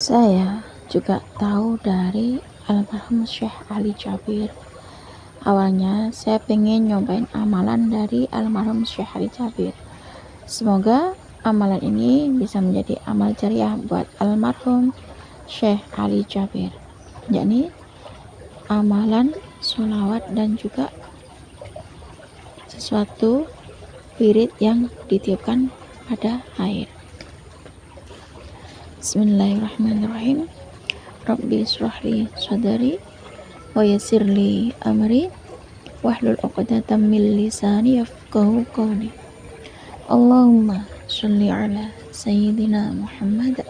Saya juga tahu dari almarhum Syekh Ali Jabir. Awalnya saya pengen nyobain amalan dari almarhum Syekh Ali Jabir. Semoga amalan ini bisa menjadi amal jariah buat almarhum Syekh Ali Jabir, yakni amalan sholawat dan juga sesuatu wirid yang ditiupkan pada air. Bismillahirrahmanirrahim. Rabbi shrahli sadri wa yassirli amri wahlul 'uqdatam min lisani yafqahu qawli. Allahumma shalli ala sayyidina Muhammad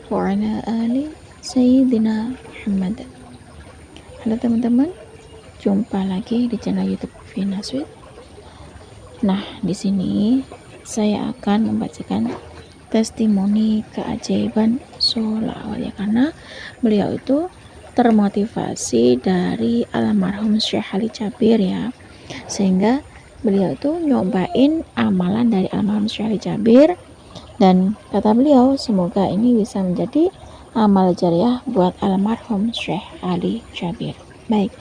wa ala ali sayyidina Muhammad. Halo teman-teman, jumpa lagi di channel YouTube Vina Sweet. Nah, di sini saya akan membacakan testimoni keajaiban sholawat ya, karena beliau itu termotivasi dari almarhum Syekh Ali Jabir ya, sehingga beliau itu nyobain amalan dari almarhum Syekh Ali Jabir, dan kata beliau semoga ini bisa menjadi amal jariah buat almarhum Syekh Ali Jabir. Baik,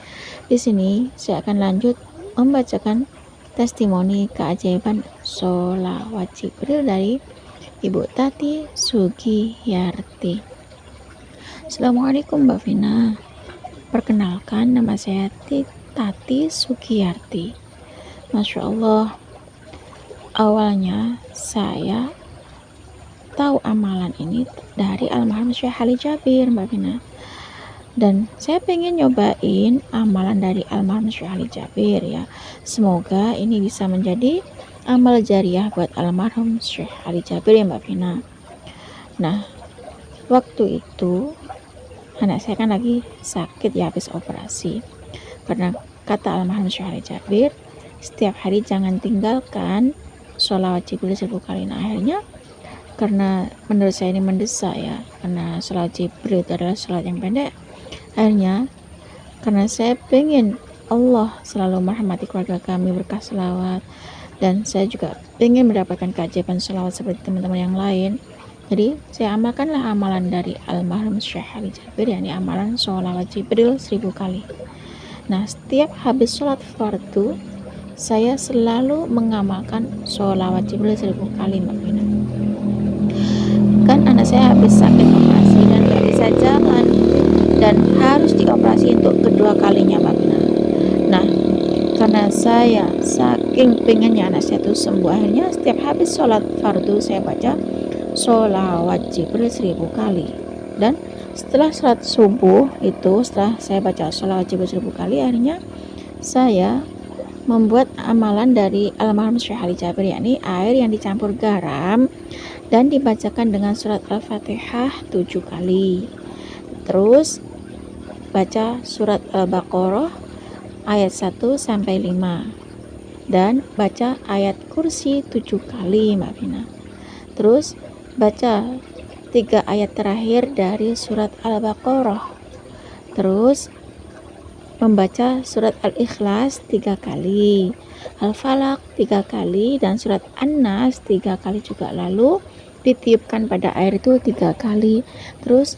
di sini saya akan lanjut membacakan testimoni keajaiban sholawat Jibril dari Ibu Tati Sugiyarti. Assalamualaikum Mbak Vina. Perkenalkan, nama saya Tati Sugiyarti. Masya Allah, awalnya saya tahu amalan ini dari almarhum Syekh Ali Jabir, Mbak Vina. Dan saya pengen nyobain amalan dari almarhum Syekh Ali Jabir ya. Semoga ini bisa menjadi amal jariah buat almarhum Syekh Ali Jabir ya Mbak Vina. Nah, waktu itu anak saya kan lagi sakit ya, habis operasi. Karena kata almarhum Syekh Ali Jabir, setiap hari jangan tinggalkan sholawat Jibril 1000 kali. Nah, akhirnya karena menurut saya ini mendesak ya, karena sholawat Jibril itu adalah sholawat yang pendek. Akhirnya karena saya pengen Allah selalu merahmati keluarga kami berkah sholawat, dan saya juga ingin mendapatkan keajaiban sholawat seperti teman-teman yang lain, jadi saya amalkanlah amalan dari almarhum Syekh Ali Jabir, yakni amalan sholawat Jibril 1000 kali. Nah, setiap habis sholat fardu saya selalu mengamalkan sholawat Jibril 1000 kali Mbak Vina. Kan anak saya habis sakit operasi dan gak bisa jalan, dan harus dioperasi untuk kedua kalinya Mbak Vina. Nah, karena saya saking pengennya anak saya itu sembuh, akhirnya setiap habis sholat fardu saya baca sholawat Jibril 1000 kali. Dan setelah sholat subuh itu, setelah saya baca sholawat Jibril 1000 kali, akhirnya saya membuat amalan dari almarhum Syekh Ali Jabir, yakni air yang dicampur garam dan dibacakan dengan surat Al-Fatihah 7 kali. Terus baca surat Al-Baqarah ayat 1 sampai 5 dan baca ayat kursi 7 kali Mbak Vina. Terus baca 3 ayat terakhir dari surat Al-Baqarah. Terus membaca surat Al-Ikhlas 3 kali, Al-Falaq 3 kali, dan surat An-Nas 3 kali juga. Lalu ditiupkan pada air itu 3 kali. Terus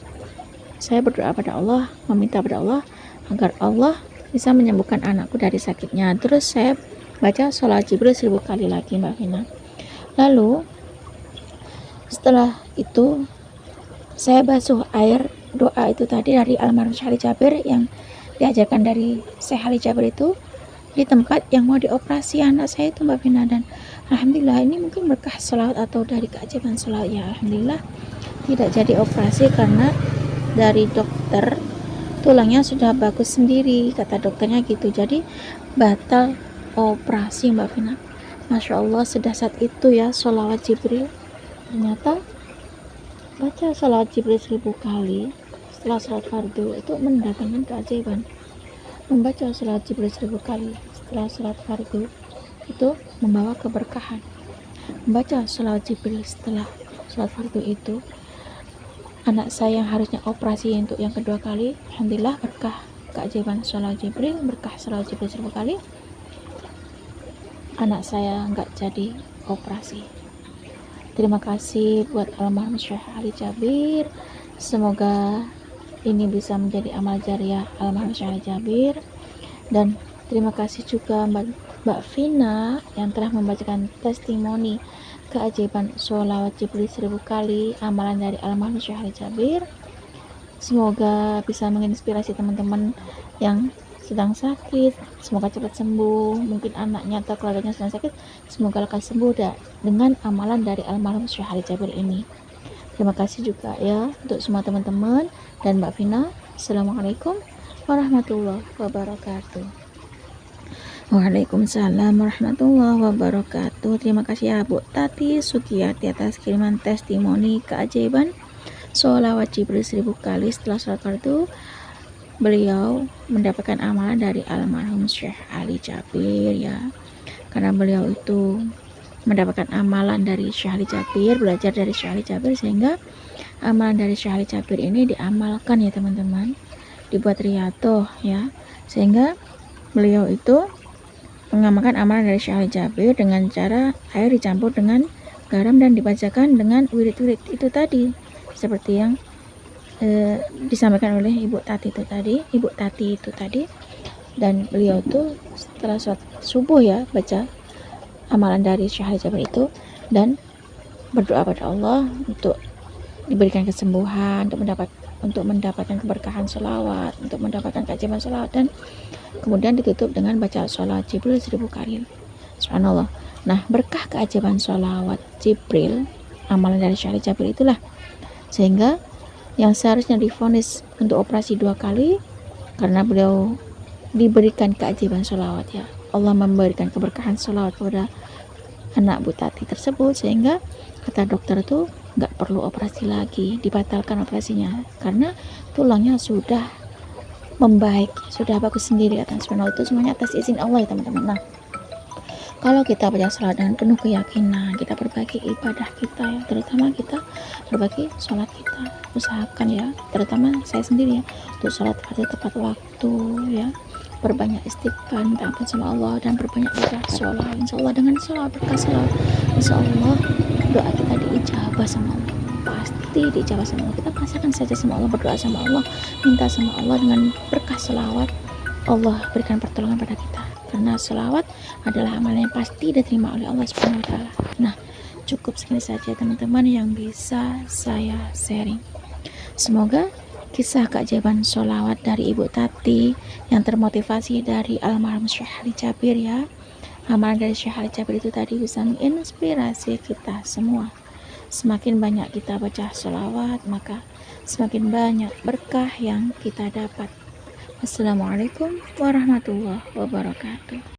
saya berdoa pada Allah, meminta pada Allah agar Allah bisa menyembuhkan anakku dari sakitnya. Terus saya baca sholawat Jibril 1000 kali lagi Mbak Vina. Lalu setelah itu saya basuh air doa itu tadi dari almarhum Syekh Ali Jabir yang diajarkan dari Syekh Ali Jabir itu di tempat yang mau dioperasi anak saya itu Mbak Vina. Dan alhamdulillah ini mungkin berkah sholawat atau dari keajaiban sholawat ya, alhamdulillah tidak jadi operasi karena dari dokter tulangnya sudah bagus sendiri, kata dokternya gitu. Jadi batal operasi Mbak Vina. Masya Allah, sedahsyat itu ya sholawat Jibril. Ternyata baca sholawat Jibril 1000 kali setelah sholat fardu itu mendatangkan keajaiban. Membaca sholawat Jibril 1000 kali setelah sholat fardu itu membawa keberkahan. Membaca sholawat Jibril setelah sholat fardu itu, anak saya yang harusnya operasi untuk yang kedua kali, alhamdulillah berkah keajaiban sholawat Jibril, berkah sholawat Jibril 1000 kali, anak saya nggak jadi operasi. Terima kasih buat almarhum Syekh Ali Jabir Semoga ini bisa menjadi amal jariah almarhum Syekh Ali Jabir. Dan terima kasih juga Mbak Vina yang telah membacakan testimoni keajaiban sholawat Jibril 1000 kali amalan dari almarhum Syekh Ali Jabir. Semoga bisa menginspirasi teman-teman yang sedang sakit, semoga cepat sembuh. Mungkin anaknya atau keluarganya sedang sakit, semoga lekas sembuh dengan amalan dari almarhum Syekh Ali Jabir ini. Terima kasih juga ya untuk semua teman-teman dan Mbak Vina. Assalamualaikum warahmatullahi wabarakatuh. Waalaikumsalam warahmatullahi wabarakatuh. Terima kasih ya Bu Tati Sukiyati atas kiriman testimoni keajaiban sholawat Jibril 1000 kali setelah sholat fardu. Beliau mendapatkan amalan dari almarhum Syekh Ali Jabir ya, karena beliau itu mendapatkan amalan dari Syekh Ali Jabir, belajar dari Syekh Ali Jabir, sehingga amalan dari Syekh Ali Jabir ini diamalkan ya teman-teman, dibuat riyadhah ya, sehingga beliau itu mengamalkan amalan dari Syekh Ali Jabir dengan cara air dicampur dengan garam dan dibacakan dengan wirid-wirid itu tadi, seperti yang disampaikan oleh Ibu Tati itu tadi. Dan beliau itu setelah sholat subuh ya baca amalan dari Syekh Ali Jabir itu dan berdoa pada Allah untuk diberikan kesembuhan, untuk mendapatkan keberkahan sholawat, untuk mendapatkan keajaiban sholawat, dan kemudian ditutup dengan baca sholawat Jibril 1000 kali. Subhanallah. Nah, berkah keajaiban sholawat Jibril, amalan dari Syekh Ali Jabir itulah sehingga yang seharusnya divonis untuk operasi 2 kali, karena beliau diberikan keajaiban sholawat ya, Allah memberikan keberkahan sholawat kepada anak Bu Tati tersebut, sehingga kata dokter itu nggak perlu operasi lagi, dibatalkan operasinya karena tulangnya sudah membaik, sudah bagus sendiri. Atas subhanallah, itu semuanya atas izin Allah ya teman-teman. Nah, kalau kita baca salat dengan penuh keyakinan, kita berbagi ibadah kita ya, terutama kita berbagi sholat kita, usahakan ya, terutama saya sendiri ya, untuk sholat pada tepat waktu ya, berbanyak istighfar, minta ampun sama Allah, dan berbanyak baca sholawat. Insya Allah dengan sholawat, berkah sholawat, insya Allah doa kita diijabah sama Allah, pasti diijabah sama Allah. Kita pasrahkan saja sama Allah, berdoa sama Allah, minta sama Allah, dengan berkah sholawat Allah berikan pertolongan pada kita, karena sholawat adalah amalan yang pasti diterima oleh Allah Subhanahu wa Ta'ala. Nah, cukup segini saja teman-teman yang bisa saya sharing. Semoga kisah keajaiban sholawat dari Ibu Tati yang termotivasi dari almarhum Syekh Ali Jabir ya, amalan dari Syekh Ali Jabir itu tadi bisa menginspirasi kita semua. Semakin banyak kita baca sholawat, maka semakin banyak berkah yang kita dapat. Assalamualaikum warahmatullahi wabarakatuh.